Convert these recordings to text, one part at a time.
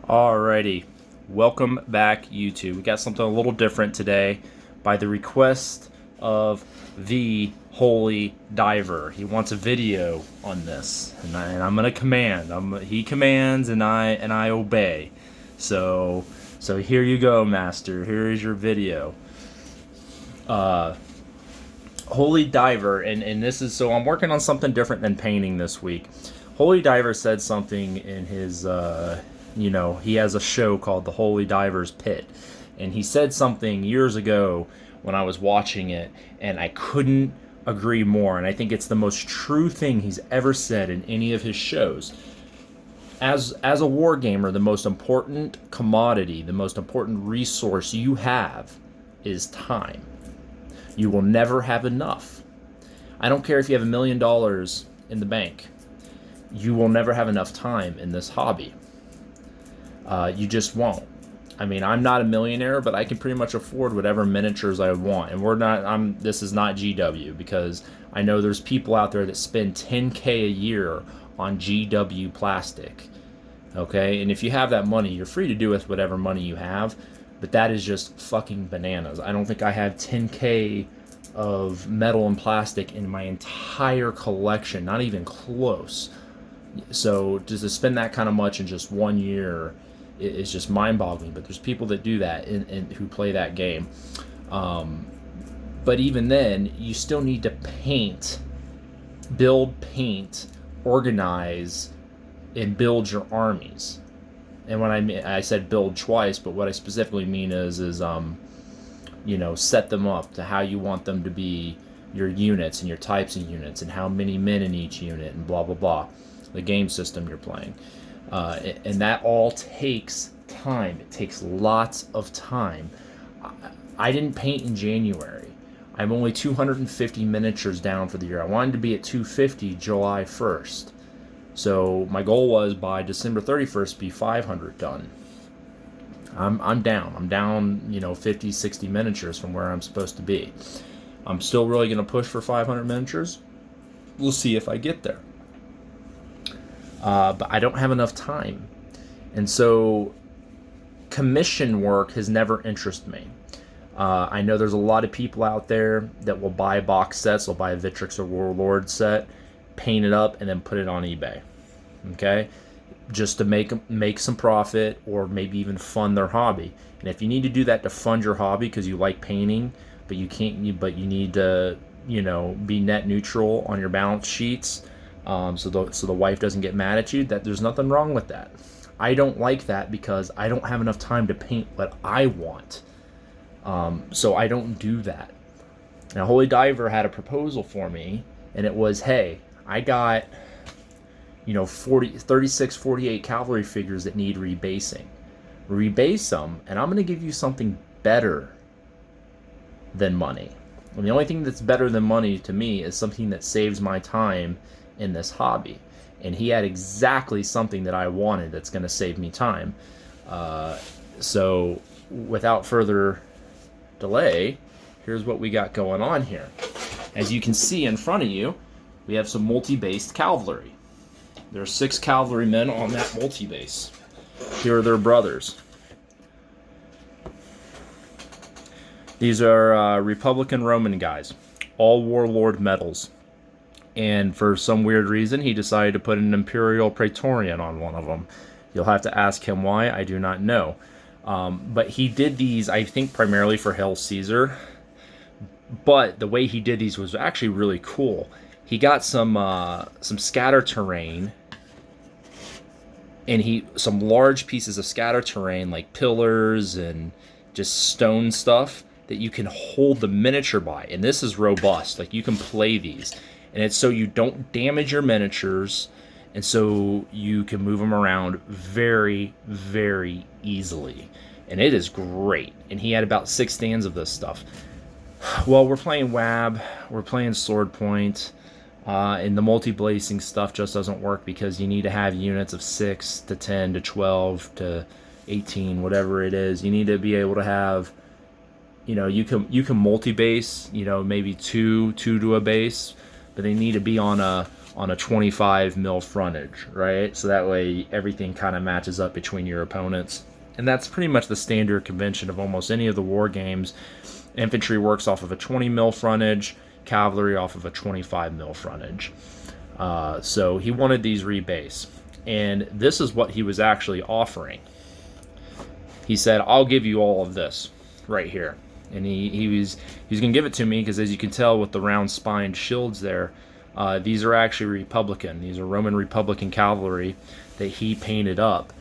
Alrighty, welcome back YouTube. We got something a little different today by the request of the Holy Diver. He wants a video on this, and I'm gonna command. He commands, and I obey. So here you go, Master. Here is your video. Holy Diver, and this is so I'm working on something different than painting this week. Holy Diver said something in his he has a show called The Holy Diver's Pit. And he said something years ago when I was watching it, and I couldn't agree more. And I think it's the most true thing he's ever said in any of his shows. As a war gamer, the most important commodity, the most important resource you have is time. You will never have enough. I don't care if you have $1,000,000 in the bank. You will never have enough time in this hobby. You just won't. I mean, I'm not a millionaire, but I can pretty much afford whatever miniatures I want. And this is not GW, because I know there's people out there that spend $10K a year on GW plastic. Okay? And if you have that money, you're free to do with whatever money you have, but that is just fucking bananas. I don't think I have $10K of metal and plastic in my entire collection, not even close. So just to spend that kind of much in just 1 year is just mind-boggling. But there's people that do that and who play that game. But even then, you still need to build, paint, organize, and build your armies. And when I said build twice, but what I specifically mean is set them up to how you want them to be, your units and your types of units, and how many men in each unit, and blah blah blah, the game system you're playing. And that all takes time. It takes lots of time. I didn't paint in January. I'm only 250 miniatures down for the year. I wanted to be at 250 July 1st. So my goal was by December 31st be 500 done. I'm down. I'm down, 50, 60 miniatures from where I'm supposed to be. I'm still really going to push for 500 miniatures. We'll see if I get there. But I don't have enough time. And so commission work has never interested me. I know there's a lot of people out there that will buy box sets, will buy a Vitrix or Warlord set, paint it up, and then put it on eBay. Okay? Just to make some profit, or maybe even fund their hobby. And if you need to do that to fund your hobby because you like painting, but you need to, be net neutral on your balance sheets, so the wife doesn't get mad at you, that there's nothing wrong with that. I don't like that because I don't have enough time to paint what I want. So I don't do that. Now, Holy Diver had a proposal for me, and it was, hey, I got 36, 48 cavalry figures that need rebasing. Rebase them, and I'm going to give you something better than money. And the only thing that's better than money to me is something that saves my time in this hobby. And he had exactly something that I wanted that's going to save me time. So without further delay, here's what we got going on here. As you can see in front of you, we have some multi-based cavalry. There are 6 cavalrymen on that multi-base. Here are their brothers. These are Republican Roman guys, all Warlord medals. And for some weird reason, he decided to put an Imperial Praetorian on one of them. You'll have to ask him why. I do not know. But he did these, I think, primarily for Hail Caesar. But the way he did these was actually really cool. He got some scatter terrain, and some large pieces of scatter terrain, like pillars and just stone stuff, that you can hold the miniature by. And this is robust. Like, you can play these. And it's so you don't damage your miniatures, and so you can move them around very, very easily. And it is great. And he had about 6 stands of this stuff. Well, we're playing WAB, we're playing Sword Point, and the multi-blasing stuff just doesn't work because you need to have units of 6 to 10 to 12 to 18, whatever it is. You need to be able to have, you can multi-base, maybe two to a base, but they need to be on a on a 25 mil frontage, right? So that way everything kind of matches up between your opponents. And that's pretty much the standard convention of almost any of the war games. Infantry works off of a 20 mil frontage, cavalry off of a 25 mil frontage. So he wanted these rebase. And this is what he was actually offering. He said, I'll give you all of this right here. And he was going to give it to me because, as you can tell with the round spined shields there, these are actually Republican. These are Roman Republican cavalry that he painted up.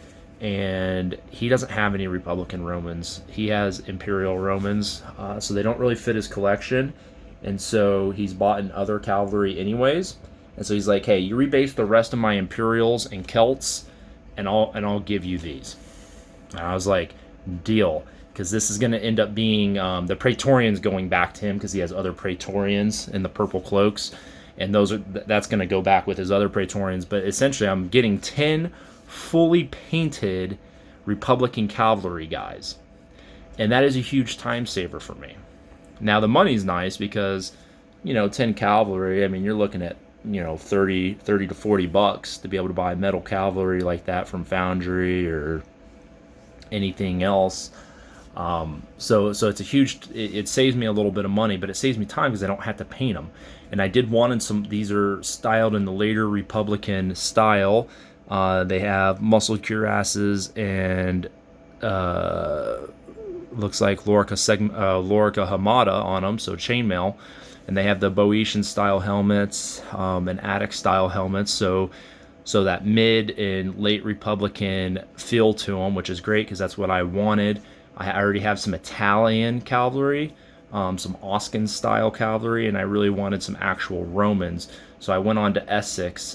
And he doesn't have any Republican Romans. He has Imperial Romans, so they don't really fit his collection. And so he's bought in other cavalry anyways. And so he's like, hey, you rebase the rest of my Imperials and Celts, and I'll give you these. And I was like, deal. Because this is going to end up being the Praetorians going back to him because he has other Praetorians in the purple cloaks. And that's going to go back with his other Praetorians. But essentially, I'm getting 10 fully painted Republican cavalry guys. And that is a huge time saver for me. Now, the money's nice because, 10 cavalry, I mean, you're looking at, 30 to $40 to be able to buy metal cavalry like that from Foundry or anything else. So it's a huge, it saves me a little bit of money, but it saves me time because I don't have to paint them. And I did want these are styled in the later Republican style. They have muscle cuirasses and looks like Lorica Hamada on them, so chainmail. And they have the Boeotian style helmets and Attic style helmets, so that mid and late Republican feel to them, which is great because that's what I wanted. I already have some Italian cavalry, some Oscan style cavalry, and I really wanted some actual Romans. So I went on to Essex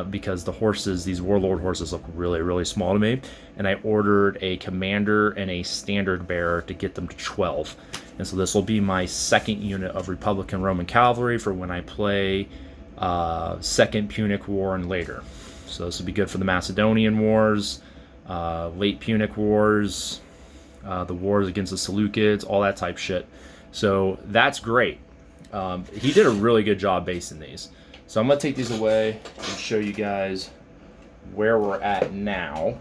because the horses, these warlord horses, look really, really small to me. And I ordered a commander and a standard bearer to get them to 12. And so this will be my second unit of Republican Roman cavalry for when I play Second Punic War and later. So this will be good for the Macedonian Wars, late Punic Wars, the wars against the Seleucids, all that type shit. So that's great. He did a really good job basing these. So I'm going to take these away and show you guys where we're at now.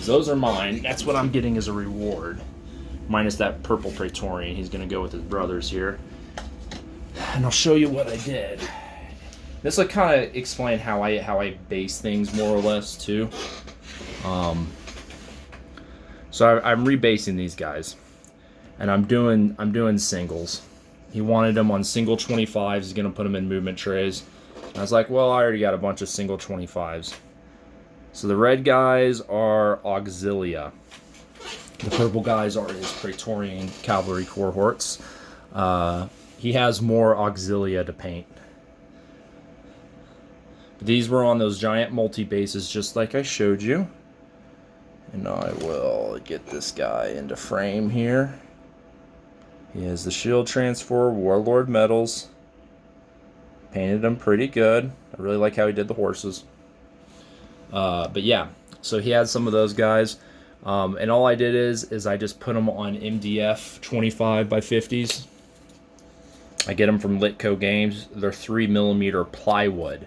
Those are mine. That's what I'm getting as a reward. Minus that purple Praetorian. He's going to go with his brothers here. And I'll show you what I did. This will kind of explain how I base things more or less too. So I'm rebasing these guys. And I'm doing singles. He wanted them on single 25s. He's going to put them in movement trays. I was like, well, I already got a bunch of single 25s. So the red guys are Auxilia. The purple guys are his Praetorian cavalry cohorts. He has more Auxilia to paint. These were on those giant multi-bases just like I showed you. And I will get this guy into frame here. He has the shield transfer, warlord medals. Painted them pretty good. I really like how he did the horses. But yeah, so he had some of those guys. And all I did is I just put them on MDF 25 by 50s. I get them from Litco Games. They're 3mm plywood,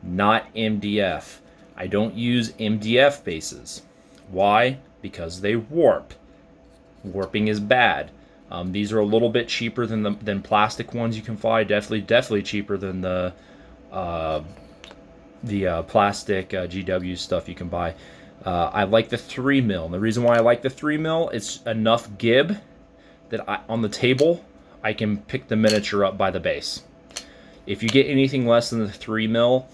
not MDF. I don't use MDF bases. Why? Because they warp. Warping is bad. These are a little bit cheaper than plastic ones you can buy. Definitely cheaper than the plastic GW stuff you can buy. I like the 3mm. The reason why I like the 3mm, it's enough gib that on the table I can pick the miniature up by the base. If you get anything less than the 3mm,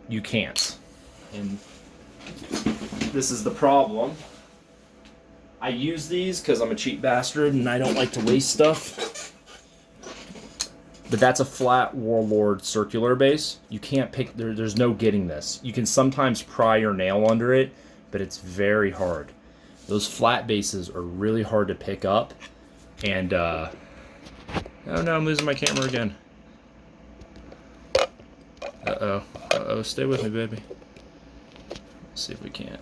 you can't. And this is the problem. I use these because I'm a cheap bastard and I don't like to waste stuff. But that's a flat warlord circular base. You can't pick, there's no getting this. You can sometimes pry your nail under it, but it's very hard. Those flat bases are really hard to pick up. And, oh no, I'm losing my camera again. Uh-oh, stay with me, baby. Let's see if we can't.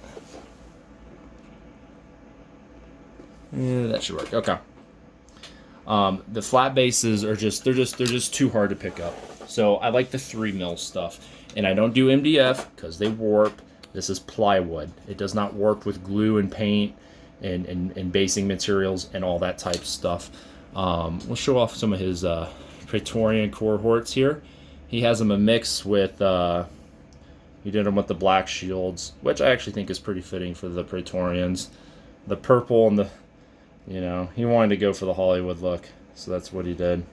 Yeah, that should work. Okay. The flat bases are just they're just too hard to pick up. So I like the 3mm stuff. And I don't do MDF because they warp. This is plywood. It does not warp with glue and paint and basing materials and all that type of stuff. We'll show off some of his Praetorian cohorts here. He has them a mix with, he did them with the black shields, which I actually think is pretty fitting for the Praetorians. The purple and the, you know, he wanted to go for the Hollywood look, so that's what he did.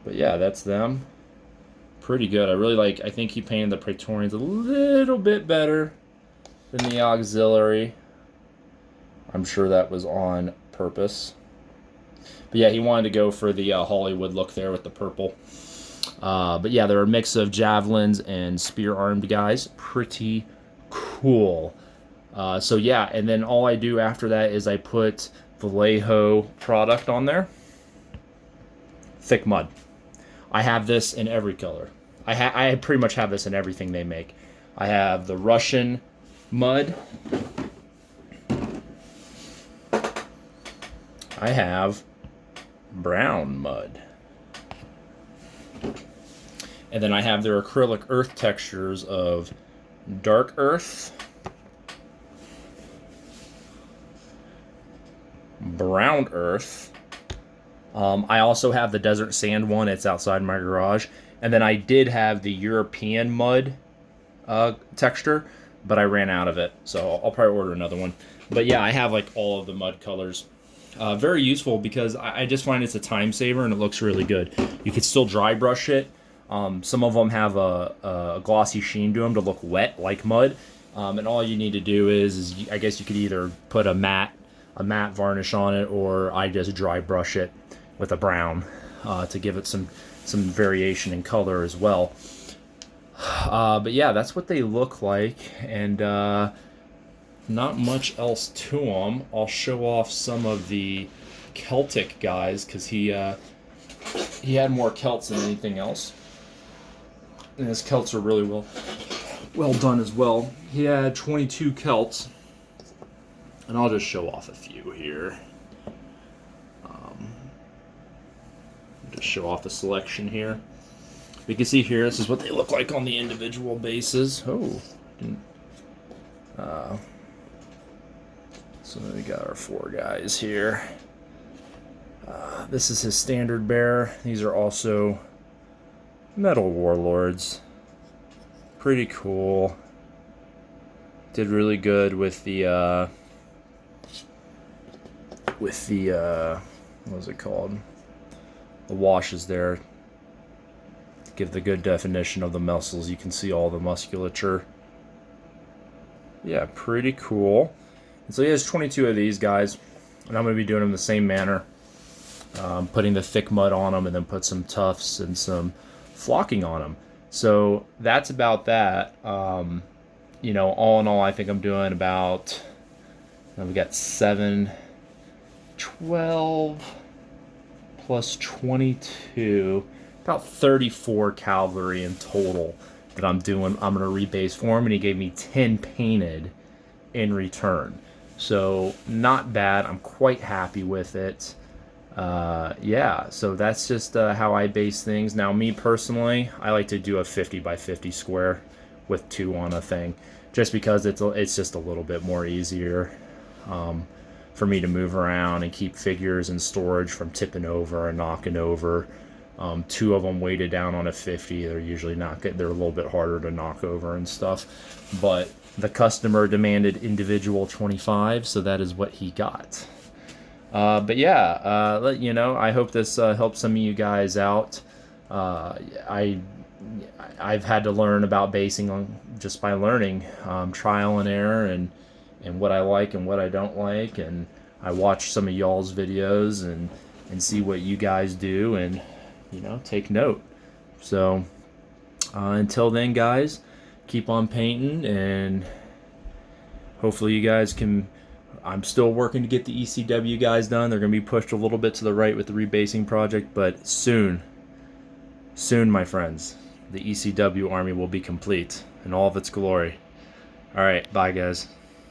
But yeah, that's them. Pretty good. I really like, I think he painted the Praetorians a little bit better than the auxiliary. I'm sure that was on purpose. But yeah, he wanted to go for the Hollywood look there with the purple. But yeah, they're a mix of javelins and spear-armed guys. Pretty cool. So yeah, and then all I do after that is I put Vallejo product on there. Thick mud. I have this in every color. I pretty much have this in everything they make. I have the Russian mud. I have brown mud. And then I have their acrylic earth textures of dark earth, brown earth. I also have the desert sand one. It's outside my garage. And then I did have the European mud texture, but I ran out of it. So I'll probably order another one. But yeah, I have like all of the mud colors. Very useful because I just find it's a time saver and it looks really good. You can still dry brush it. Some of them have a glossy sheen to them to look wet like mud. And all you need to do is I guess you could either put a matte varnish on it, or I just dry brush it with a brown to give it some variation in color as well. But yeah, that's what they look like, and not much else to them. I'll show off some of the Celtic guys because he had more Celts than anything else, and his Celts are really well done as well. He had 22 Celts, and I'll just show off a few here. Just show off the selection here. You can see here, this is what they look like on the individual bases. Oh, so we got our 4 guys here. This is his standard bearer. These are also metal warlords. Pretty cool. Did really good with the what was it called? The washes there. Give the good definition of the muscles. You can see all the musculature. Yeah, pretty cool. And so he has 22 of these guys, and I'm going to be doing them the same manner. Putting the thick mud on them, and then put some tufts and some flocking on them. So that's about that. You know, all in all, I think I'm doing about, we got 7, 12 plus 22, about 34 cavalry in total that I'm doing. I'm going to rebase for him, and he gave me 10 painted in return. So not bad. I'm quite happy with it. Yeah, so that's just how I base things. Now, me personally, I like to do a 50 by 50 square with 2 on a thing, just because it's just a little bit more easier for me to move around and keep figures in storage from tipping over and knocking over. 2 of them weighted down on a 50. They're usually not good. They're a little bit harder to knock over and stuff. But the customer demanded individual 25, so that is what he got. But yeah, you know, I hope this helps some of you guys out. I've had to learn about basing just by learning, trial and error, and what I like and what I don't like, and I watch some of y'all's videos and see what you guys do, and you know, take note. So until then, guys, keep on painting, and hopefully you guys can. I'm still working to get the ECW guys done. They're going to be pushed a little bit to the right with the rebasing project, but soon, my friends, the ECW army will be complete in all of its glory. All right, bye, guys.